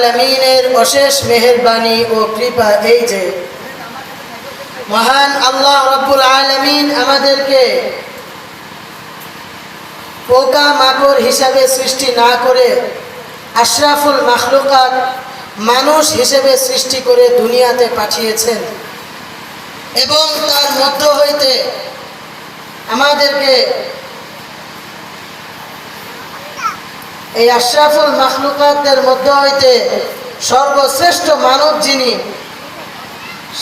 আলামিনের অশেষ মেহেরবানি ও কৃপা এই যে মহান আল্লাহ রাব্বুল আলামিন আমাদেরকে পোকা মাকড় হিসাবে সৃষ্টি না করে আশরাফুল মাখলুকাত মানুষ হিসেবে সৃষ্টি করে দুনিয়াতে পাঠিয়েছেন এবং তার মধ্য হইতে আমাদেরকে এই আশরাফুল মাখলুকাতের মধ্য হইতে সর্বশ্রেষ্ঠ মানব যিনি,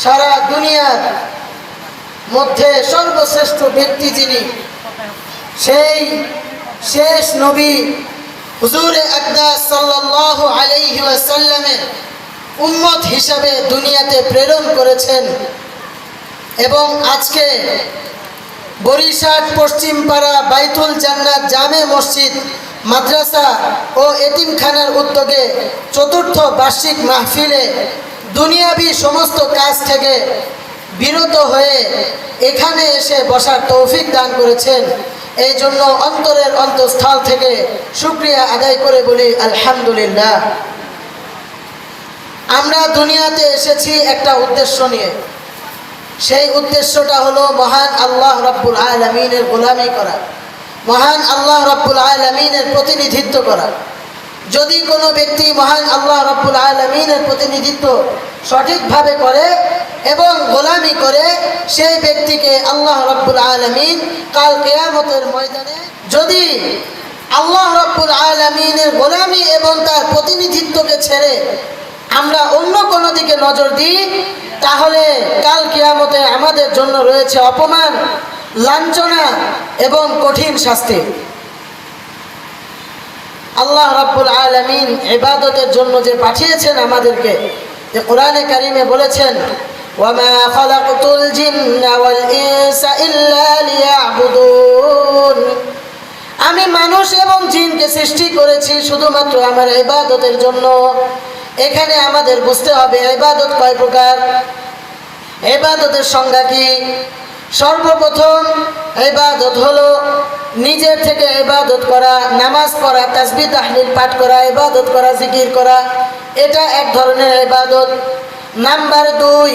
সারা দুনিয়ার মধ্যে সর্বশ্রেষ্ঠ ব্যক্তি যিনি, সেই শেষ নবী হুজুরে আকদাস সাল্লাল্লাহু আলাইহি ওয়াসাল্লামের উম্মত হিসাবে দুনিয়াতে প্রেরণ করেছেন। এবং আজকে বরিশাল পশ্চিমপাড়া বাইতুল জান্নাত জামে মসজিদ মাদ্রাসা ও এতিমখানার উদ্যোগে চতুর্থ বার্ষিক মাহফিলে দুনিয়াবি সমস্ত কাজ থেকে বিরত হয়ে এখানে এসে বসার তৌফিক দান করেছেন। এই জন্য অন্তরের অন্তঃস্থল থেকে শুকরিয়া আদায় করে বলি আলহামদুলিল্লাহ। আমরা দুনিয়াতে এসেছি একটা উদ্দেশ্য নিয়ে, সেই উদ্দেশ্যটা হলো মহান আল্লাহ রাব্বুল আলামিনের গোলামি করা, মহান আল্লাহ রাব্বুল আলামিনের প্রতিনিধিত্ব করা। যদি কোনো ব্যক্তি মহান আল্লাহ রাব্বুল আলামিনের প্রতিনিধিত্ব সঠিকভাবে করে এবং গোলামি করে, সেই ব্যক্তিকে আল্লাহ রাব্বুল আলামিন কাল কিয়ামতের ময়দানে যদি আল্লাহ রাব্বুল আলামিনের গোলামি এবং তার প্রতিনিধিত্বকে ছেড়ে আমরা অন্য কোনো দিকে নজর দিই, তাহলে কাল কিয়ামতে আমাদের জন্য রয়েছে অপমান, লাঞ্ছনা এবং কঠিন শাস্তি। আল্লাহ রাব্বুল আলামিন ইবাদতের জন্য যে পাঠিয়েছেন আমাদেরকে, যে কোরআনে কারিমে বলেছেন ওয়ামা খালাকতুল জিন্না ওয়াল ইনসা ইল্লা লিয়াবুদুন, আমি মানুষ এবং জিনকে সৃষ্টি করেছি শুধুমাত্র আমার ইবাদতের জন্য। এখানে আমাদের বুঝতে হবে ইবাদত কয় প্রকার, ইবাদতের সংজ্ঞা কি। সর্বপ্রথম ইবাদত হলো নিজের থেকে ইবাদত করা, নামাজ পড়া, তাসবিহ তাহলিল পাঠ করা, ইবাদত করা, জিকির করা, এটা এক ধরনের ইবাদত। নাম্বার 2,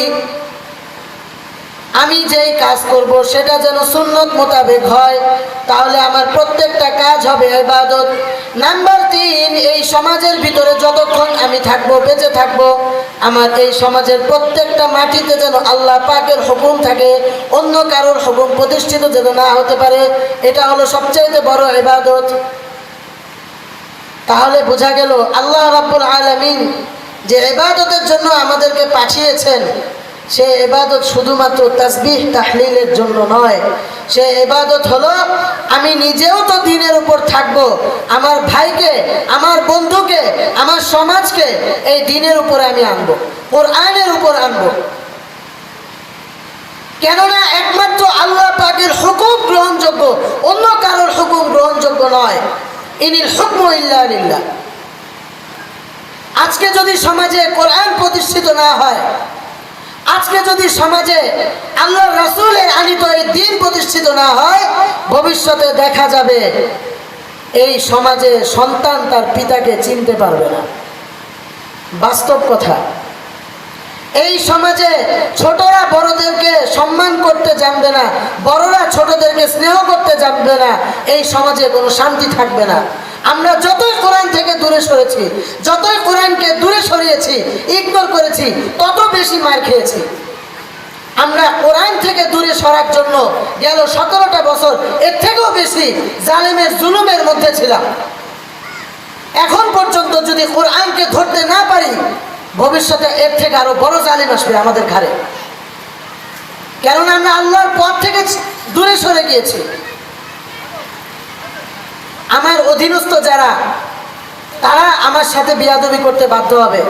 আমি যেই কাজ করব সেটা যেন সুন্নত মোতাবেক হয়, তাহলে আমার প্রত্যেকটা কাজ হবে ইবাদত। নাম্বার 3, এই সমাজের ভিতরে যতক্ষণ আমি থাকবো, বেঁচে থাকবো, আমার এই সমাজের প্রত্যেকটা মাটিতে যেন আল্লাহ পাকের হুকুম থাকে, অন্য কারোর হুকুম প্রতিষ্ঠিত যেন না হতে পারে, এটা হলো সবচাইতে বড় ইবাদত। তাহলে বোঝা গেল আল্লাহ রাব্বুল আলামিন যে ইবাদতের জন্য আমাদেরকে পাঠিয়েছেন, সে ইবাদত শুধুমাত্র তাসবিহ তাহলিলের জন্য নয়। সে ইবাদত হলো আমি নিজেও তো দ্বীনের উপর থাকবো, আমার ভাইকে, আমার বন্ধুকে, আমার সমাজকে এই দ্বীনের উপরে আমি আনবো, কোরআনের উপর আনবো। কেননা একমাত্র আল্লাহ পাকের হুকুম গ্রহণযোগ্য, অন্য কারোর হুকুম গ্রহণযোগ্য নয়। ইনিল হুকমু ইল্লা লিল্লাহ। আজকে যদি সমাজে কোরআন প্রতিষ্ঠিত না হয়, আজকে যদি সমাজে আল্লাহ রাসূলের আনিত এই দ্বীন প্রতিষ্ঠিত না হয়, ভবিষ্যতে দেখা যাবে এই সমাজে সন্তান তার পিতাকে চিনতে পারবে না। বাস্তব কথা। এই সমাজে ছোটরা বড়দেরকে সম্মান করতে জানবে না, বড়রা ছোটদেরকে স্নেহ করতে জানবে না, এই সমাজে কোনো শান্তি থাকবে না। আমরা যতই কোরআন থেকে দূরে সরেছি, যতই কোরআনকে দূরে সরিয়েছি, ইগনোর করেছি, তত বেশি মার খেয়েছি। আমরা কোরআন থেকে দূরে সরার জন্য গেল 17টা বছর, এর থেকেও বেশি জালেমের জুলুমের মধ্যে ছিলাম। এখন পর্যন্ত যদি কোরআনকে ধরতে না পারি, ভবিষ্যতে এর থেকে আরো বড় জালিম আসবে আমাদের ঘাড়ে। কেননা আমরা আল্লাহর পথ থেকে দূরে সরে গিয়েছি। আমার অধীনস্থ যারা, তারা আমার সাথে বিয়াদবি করতে বাধ্য হবে।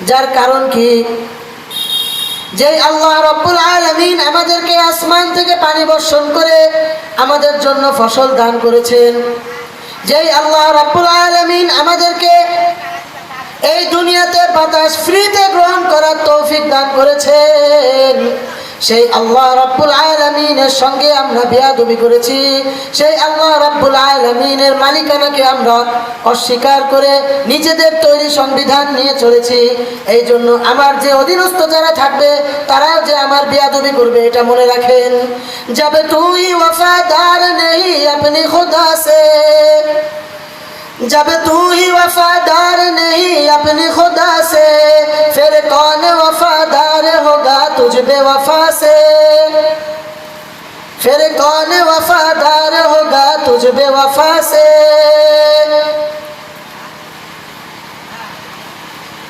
যার কারণ কি, যে আল্লাহ রাব্বুল আলামিন আমাদেরকে আসমান থেকে পানি বর্ষণ করে আমাদের জন্য ফসল দান করেছেন, যেই আল্লাহ রাব্বুল আলামিন আমাদেরকে এই দুনিয়াতে বাতাস ফ্রিতে গ্রহণ করার তৌফিক দান করেছেন, সেই আল্লাহ রাব্বুল আলামিনের সঙ্গে আমরা বেয়াদবি করেছি, সেই আল্লাহ রাব্বুল আলামিনের মালিকানাকে আমরা অস্বীকার করে নিজেদের তৈরি সংবিধান নিয়ে চলেছি। এই জন্য আমার যে অধীনস্থ যারা থাকবে তারাও যে আমার বেয়াদবি করবে এটা মনে রাখেন। जब तू ही वफादार नहीं अपनी खुदा से, जब तू ही वफादार नहीं अपनी खुदा से, फिर कौन वफादार होगा तुझ बेवफा से, फिर कौन वफादार होगा तुझ बेवफा से।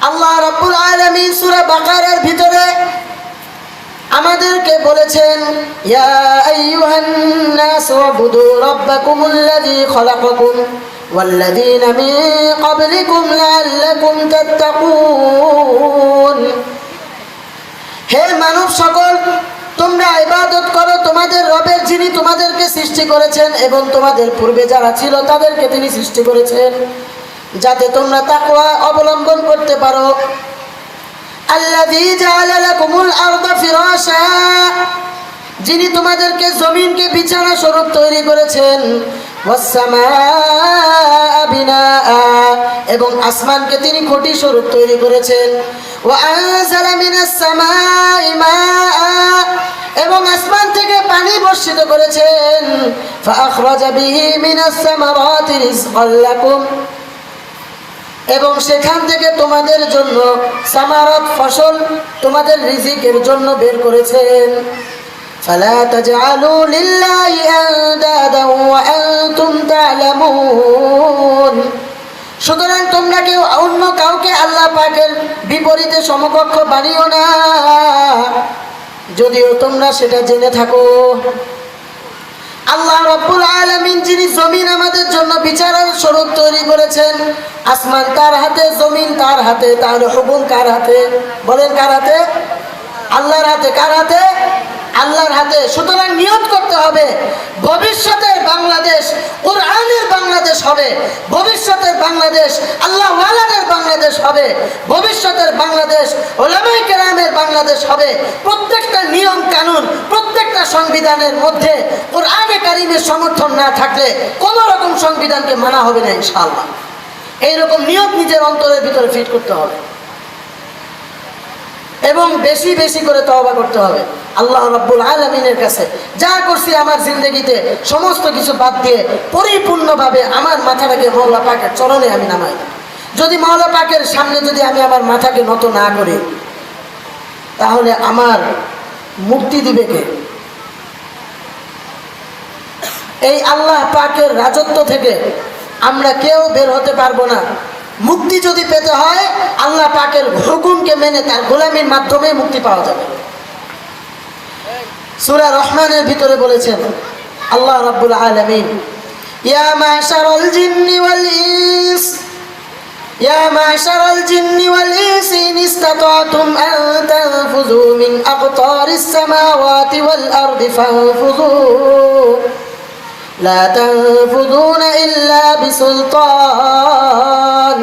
আল্লাহ রাব্বুল আলামিন সূরা বাকারার ভিতরে আমাদেরকে বলেছেন, ইয়া আইয়ুহান নাস উবুদু রাব্বাকুমুল্লাযী খালাকাকুম ওয়াল্লাযীনা মিন ক্বাবলিকুম লাআল্লাকুম তাত্তাকুন। হে মানব সকল, তোমরা ইবাদত করো তোমাদের রবের, যিনি তোমাদেরকে সৃষ্টি করেছেন এবং তোমাদের পূর্বে যারা ছিল তাদেরকে তিনি সৃষ্টি করেছেন, যাতে তোমরা তাকওয়া অবলম্বন করতে পারো। আল্লাযী জাআলা লাকুমুল আরদা ফিরাশা, যিনি তোমাদেরকে জমিনকে বিছানা স্বরূপ তৈরি করেছেন। ওয়াস সামাআ বিনাআ, এবং আসমানকে তিনি খুঁটি স্বরূপ তৈরি করেছেন। ওয়া আনজালা মিনাস সামাই মাআ, এবং আসমান থেকে পানি বর্ষিত করেছেন। ফাআখরাজা বিহি মিনাস সামারাতি রিজকাল লাকুম, এবং সেখান থেকে তোমাদের জন্য সামারাত ফসল তোমাদের রিজিকের জন্য বের করেছেন। ফালা তাজআলু লিল্লাহি আনদাদা ওয়া আনতুম তা'লামুন, সুতরাং তোমরা কেউ অন্য কাউকে আল্লাহ পাকের বিপরীতে সমকক্ষ বানিও না, যদিও তোমরা সেটা জেনে থাকো। আল্লাহ রাব্বুল আলামিন যিনি জমিন আমাদের জন্য বিচারের স্বরূপ তৈরি করেছেন, আসমান তার হাতে, জমিন তার হাতে, তার হুকুম কার হাতে? বলেন কার হাতে? আল্লাহর হাতে। কার হাতে? আল্লাহর হাতে। সুতরাং নিয়ত করতে হবে ভবিষ্যতের বাংলাদেশ কোরআনের বাংলাদেশ হবে, ভবিষ্যতের বাংলাদেশ আল্লাহ ওয়ালাদের বাংলাদেশ হবে, ভবিষ্যতের বাংলাদেশ উলামায়ে কেরামের বাংলাদেশ হবে। প্রত্যেকটা নিয়ম কানুন, প্রত্যেকটা সংবিধানের মধ্যে কোরআনে কারিমের সমর্থন না থাকলে কোনো রকম সংবিধানকে মানা হবে না ইনশাআল্লাহ। এইরকম নিয়ত নিজের অন্তরের ভিতরে ফিট করতে হবে এবং বেশি বেশি করে তওবা করতে হবে আল্লাহ রাব্বুল আলামিনের কাছে। যা করছি আমার জিন্দেগিতে সমস্ত কিছু বাদ দিয়ে পরিপূর্ণভাবে আমার মাথাটাকে মাওলা পাকের চরণে আমি নামাই। যদি মাওলা পাকের সামনে যদি আমি আমার মাথাকে নত না করি, তাহলে আমার মুক্তি দিবে কে? এই আল্লাহ পাকের রাজত্ব থেকে আমরা কেউ বের হতে পারবো না। মুক্তি যদি পেতে হয় আল্লাহ পাকের হুকুমকে মেনে তার গোলামির মাধ্যমে মুক্তি পাওয়া যাবে। সূরা রহমানের ভিতরে বলেছেন আল্লাহ রাব্বুল আলামিন, ইয়া মাশারাল জিন্নি ওয়াল ইনস, ইয়া মাশারাল জিন্নি ওয়াল ইনস ইন ইসতাতাতুম আন তানফুযু মিন আকতারিস সামাওয়াতি ওয়াল আরদি ফানফুযু লা তানফুযুনা ইল্লা বিসুলতান।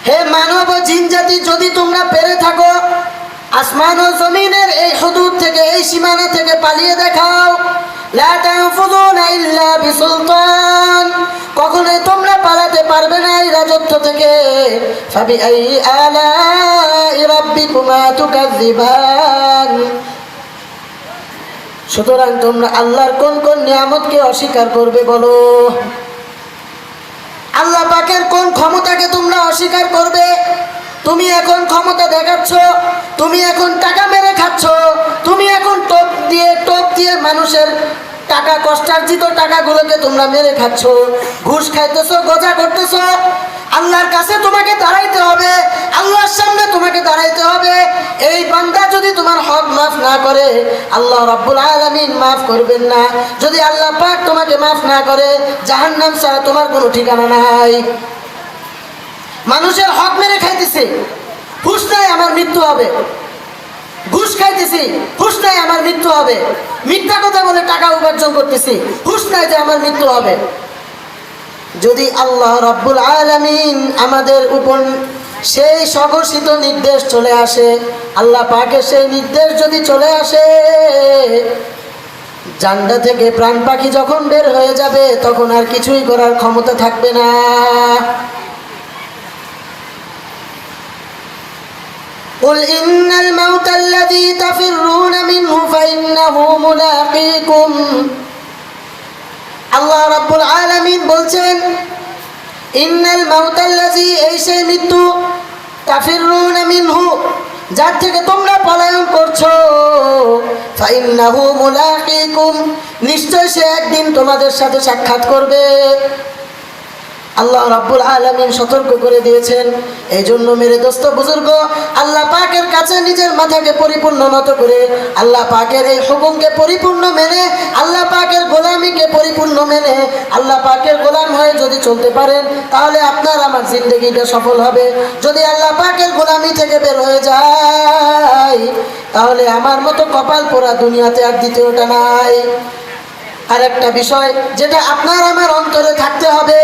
হে মানব ও জিন জাতি, যদি তোমরা পেরে থাকো আসমান ও জমিনের এই হুদুদ থেকে, এই সীমানা থেকে পালিয়ে দেখাও। লা তানফুযুনা ইল্লা বিসুলতান, কখনোই তোমরা পালাতে পারবে না এই রাজত্ব থেকে। ফাবিআইয়ি আলাই রাব্বিকুমা তুকাযযিবান, সুতরাং তোমরা আল্লাহর কোন কোন নিয়ামতকে অস্বীকার করবে বলো? আল্লাহ পাকের কোন ক্ষমতাকে তোমরা অস্বীকার করবে? তুমি এখন ক্ষমতা দেখাচ্ছ, তুমি এখন টাকা মেরে খাচ্ছ, তুমি এখন টোপ দিয়ে মানুষের টাকা, কষ্টার্জিত টাকাগুলোকে তোমরা মেরে খাচ্ছ, ঘুষ খাইতেছো, গজা করতেছো। আল্লাহর কাছে তোমাকে দাঁড়াইতে হবে, আল্লাহর সামনে তোমাকে দাঁড়াইতে হবে। এই বান্দা যদি তোমার হক মাফ না করে আল্লাহ রাব্বুল আলামিন মাফ করবেন না। যদি আল্লাহ পাক তোমাকে মাফ না করে জাহান্নাম ছাড়া তোমার কোনো ঠিকানা নাই। মানুষের হক মেরে খাইতেছে, ঘুষ নাই আমার মৃত্যু হবে, ঘুষ খাইতেছি, ঘুষ নাই আমার মৃত্যু হবে, মিথ্যা কথা বলে টাকা উপার্জন করতেছি, ঘুষ নাই যে আমার মৃত্যু হবে। যদি আল্লাহ রাব্বুল আলামিন আমাদের উপর সেই স্বঘোষিত নির্দেশ চলে আসে, আল্লাহ পাকের সেই নির্দেশ যদি চলে আসে, জান্ডা থেকে প্রাণ পাখি যখন বের হয়ে যাবে তখন আর কিছুই করার ক্ষমতা থাকবে না। قل إن الموت الذي تفرون منه فإنه ملاقيكم। আল্লাহ রাব্বুল আলামিন বলছেন, ইন্নাল মাউতাল্লাযী, এই সেই মৃত্যু, তাফিরুনা মিনহু, যার থেকে তোমরা পলায়ন করছো, ফাইন্নাহু মুলাকিকুম, নিশ্চয় সে একদিন তোমাদের সাথে সাক্ষাৎ করবে। আল্লাহ রাব্বুল আলামিন সতর্ক করে দিয়েছেন। এই জন্য মেরে দোস্ত বুজুর্গ, আল্লাহ পাকের কাছে নিজের মাথাকে পরিপূর্ণ নত করে আল্লাহ পাকের এই হুকুমকে পরিপূর্ণ মেনে, আল্লাহ পাকের গোলামিকে পরিপূর্ণ মেনে আল্লাহ পাকের গোলাম হয়ে যদি চলতে পারেন, তাহলে আপনার আমার জিন্দেগিটা সফল হবে। যদি আল্লাহ পাকের গোলামি থেকে বের হয়ে যায়, তাহলে আমার মতো কপাল পোড়া দুনিয়াতে আর দ্বিতীয়টা নাই। আর একটা বিষয় যেটা আপনার আমার অন্তরে থাকতে হবে,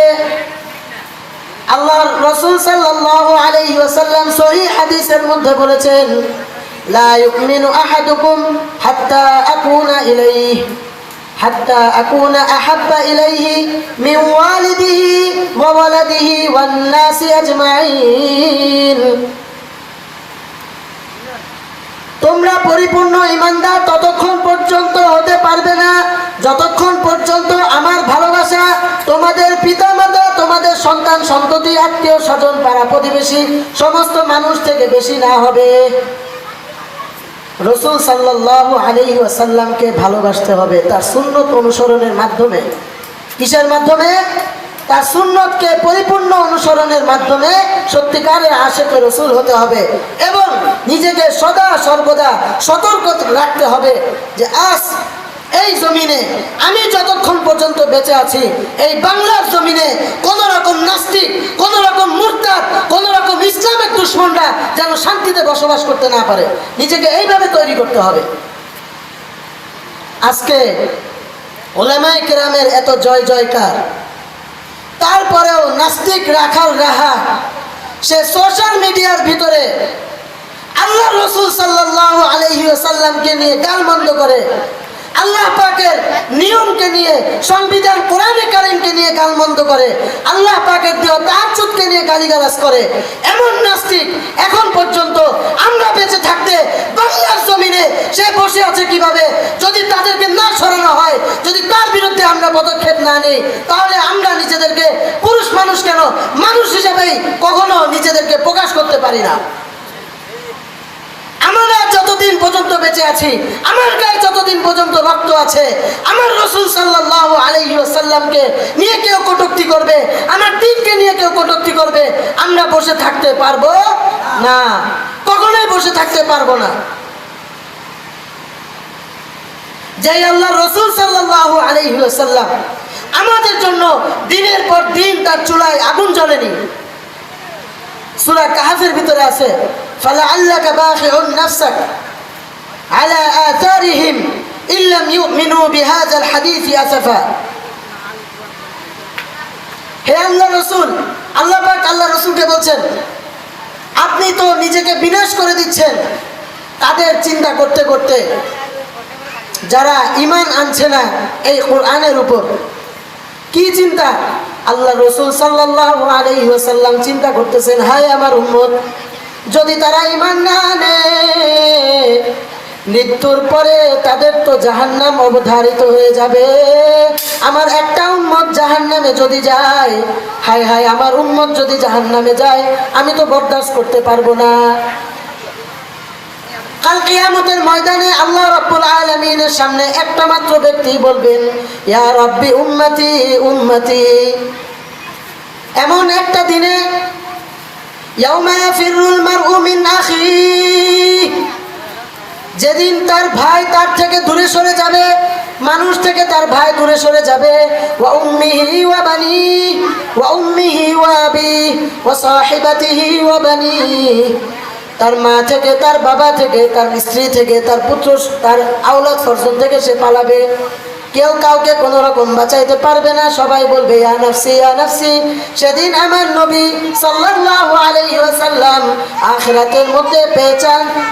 আল্লাহর রাসূল সাল্লাল্লাহু আলাইহি ওয়াসাল্লাম সহিহ হাদিসের মধ্যে বলেছেন, লা ইউমিনু আহাদুকুম হাত্তা আকুনা আহাব্বা ইলাইহি মিন ওয়ালিদিহি ওয়া ওয়ালাদিহি ওয়ান নাসি আজমাইন। তোমরা পরিপূর্ণ ঈমানদার ততক্ষণ পর্যন্ত হতে পারবে না যতক্ষণ পর্যন্ত আমার ভালোবাসা তোমাদের পিতামাতা, তোমাদের সন্তান সন্ততি, আত্মীয় স্বজন, পাড়া প্রতিবেশী সমস্ত মানুষ থেকে বেশি না হবে। রাসূল সাল্লাল্লাহু আলাইহি ওয়াসাল্লামকে ভালোবাসতে হবে তার সুন্নত অনুসরণের মাধ্যমে। কিসের মাধ্যমে? তার সুন্নতকে পরিপূর্ণ অনুসরণের মাধ্যমে সত্যিকারের আশিকে রাসূল হতে হবে এবং নিজেকে সদা সর্বদা সতর্ক রাখতে হবে যে আজ এই জমিনে আমি যতক্ষণ পর্যন্ত বেঁচে আছি, এই বাংলার জমিনে কোন রকম নাস্তিক, কোন রকম মুরতাদ, কোন রকম ইসলামের দুশমনরা যেন শান্তিতে বসবাস করতে না পারে। নিজেকে এইভাবে তৈরি করতে হবে। আজকে উলামায়ে কেরামের এত জয় জয়কার, তারপরেও নাস্তিক রাখাল রাহা সে সোশ্যাল মিডিয়ার ভিতরে আল্লাহ রাসূল সাল্লাল্লাহু আলাইহি ওয়াসাল্লামকে নিয়ে গালমন্দ করে, আল্লাহ পাকের নিয়মকে নিয়ে, সংবিধান কোরআনে কারীমকে নিয়ে গালমন্দ করে, আল্লাহ পাকের দেওয়া তাহাজ্জুদকে নিয়ে গালিগালাজ করে। এমন নাস্তিক এখন পর্যন্ত আমরা বেঁচে থাকতে বাংলার জমিনে সে বসে আছে কিভাবে? যদি তাদেরকে না সরানো হয়, যদি তার বিরুদ্ধে আমরা পদক্ষেপ না নিই, তাহলে আমরা নিজেদেরকে পুরুষ মানুষ কেন মানুষ হিসেবেই কখনো নিজেদেরকে প্রকাশ করতে পারি না। আমরা যতদিন পর্যন্ত বেঁচে আছি, আমার গায়ে যতদিন পর্যন্ত রক্ত আছে, আমার রাসূল সাল্লাল্লাহু আলাইহি ওয়াসাল্লামকে নিয়ে কেউ কটূক্তি করবে, আমার দ্বীনকে নিয়ে কেউ কটূক্তি করবে, আমরা বসে থাকতে পারবো না, কখনোই বসে থাকতে পারবো না। যেই আল্লাহ রাসূল সাল্লাল্লাহু আলাইহি ওয়াসাল্লাম আমাদের জন্য দিনের পর দিন তার চুলায় আগুন জ্বলেনি। সূরা কাহফের ভিতরে আছে, ফালাআল্লাকা বাখিউন নাফসাক আলা আথারিহিম ইল্লাম ইউমিনু বিহাযাল হাদীসি আসাফা। হে আল্লাহ রাসূল, আল্লাহ পাক আল্লাহ রাসূলকে বলছেন, আপনি তো নিজেকে বিনাশ করে দিচ্ছেন তাদের চিন্তা করতে করতে যারা ঈমান আনছে না এই কোরআনের উপর। কি চিন্তা? আল্লাহ রাসূল সাল্লাল্লাহু আলাইহি ওয়াসাল্লাম চিন্তা করতেছেন, হায় আমার উম্মত, যদি তারা ঈমান না আনে, মৃত্যুর পরে তাদের তো জাহান্নাম অবধারিত হয়ে যাবে। আমার একটা উম্মত জাহান্নামে যদি যায়, হায় হায় আমার উম্মত যদি জাহান্নামে যায়, আমি তো বরদাস্ত করতে পারবো না। কাল কিয়ামতের ময়দানে আল্লাহ রাব্বুল আলামিনের সামনে একটা মাত্র ব্যক্তি বলবেন, ইয়া রাব্বি উম্মতি উম্মতি। এমন একটা দিনে ইয়াউমা ইয়াফিরুল মারউ মিন আখিহি, যেদিন তার ভাই তার থেকে দূরে সরে যাবে, মানুষ থেকে তার ভাই দূরে সরে যাবে। ওয়া উম্মিহি ওয়া বানি ওয়া উম্মিহি ওয়া আবি ওয়া সাহিবাতিহি ওয়া বানি, তার মা থেকে, তার বাবা থেকে, তার স্ত্রী থেকে, তার পুত্র, তার আওলাদ ফরজন থেকে সে পালাবে। কেউ কাউকে কোনো রকম বাঁচাইতে পারবে না, সবাই বলবে ইয়া নাফসি ইয়া নাফসি। সেদিন আমার নবী সাল্লাল্লাহু আলাইহি ওয়াসাল্লাম আখিরাতের মধ্যে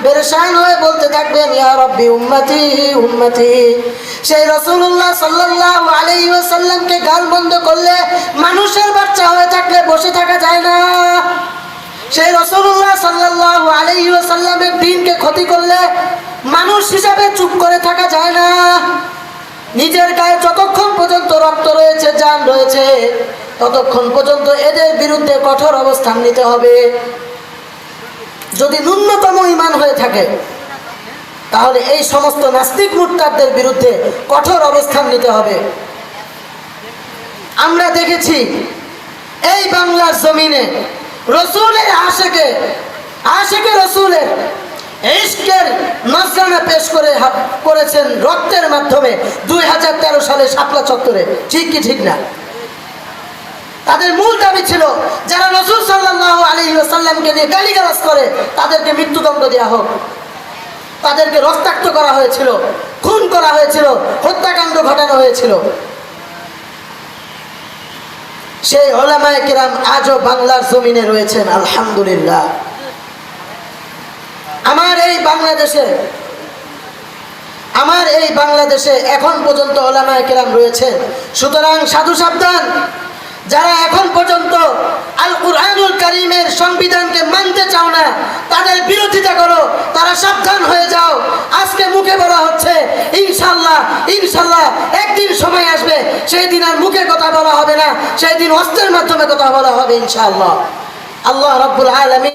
পেরেশান হয়ে বলতে থাকবেন ইয়া রাব্বি উম্মতি উম্মতি। সেই রাসূলুল্লাহ সাল্লাল্লাহু আলাইহি ওয়াসাল্লামকে গালমন্দ করলে, মানুষের বাচ্চা হয়ে থাকলে বসে থাকা যায় না। সেই রাসূলুল্লাহ সাল্লাল্লাহু আলাইহি ওয়াসাল্লামের দ্বীনকে ক্ষতি করলে মানুষ হিসাবে চুপ করে থাকা যায় না। নিজের গায়ে যতক্ষণ পর্যন্ত রক্ত রয়েছে, জান রয়েছে, ততক্ষণ পর্যন্ত এদের বিরুদ্ধে কঠোর অবস্থান নিতে হবে। যদি ন্যূনতম ঈমান হয়ে থাকে, তাহলে এই সমস্ত নাস্তিক মুরতাদদের বিরুদ্ধে কঠোর অবস্থান নিতে হবে। আমরা দেখেছি এই বাংলার জমিনে রসুলের আশেকে রসুলের ইশকের নজরানা পেশ করেছেন রক্তের মাধ্যমে 2013 সালে শাপলা চত্বরে। ঠিক কি ঠিক না? তাদের মূল দাবি ছিল যারা রাসূল সাল্লাল্লাহু আলাইহি ওয়াসাল্লামকে নিয়ে গালিগালাজ করে তাদেরকে মৃত্যুদণ্ড দেওয়া হোক। তাদেরকে রক্তাক্ত করা হয়েছিল, খুন করা হয়েছিল, হত্যাকাণ্ড ঘটানো হয়েছিল। সেই উলামায়ে কিরাম আজও বাংলার জমিনে রয়েছেন, আলহামদুলিল্লাহ। আমার এই বাংলাদেশে এখন পর্যন্ত উলামায়ে কিরাম রয়েছেন। সুতরাং সাধু সাবধান, যারা এখন পর্যন্ত আল কুরআনুল কারীমের সংবিধানকে মানতে চাও না, তাদের বিরোধিতা করো, তারা সাবধান হয়ে যাও। আজকে মুখে বলা হচ্ছে ইনশাআল্লাহ ইনশাআল্লাহ, একদিন সময় আসবে সেই দিন আর মুখে কথা বলা হবে না, সেই দিন অস্ত্রের মাধ্যমে কথা বলা হবে ইনশাআল্লাহ। আল্লাহ রাব্বুল আলামিন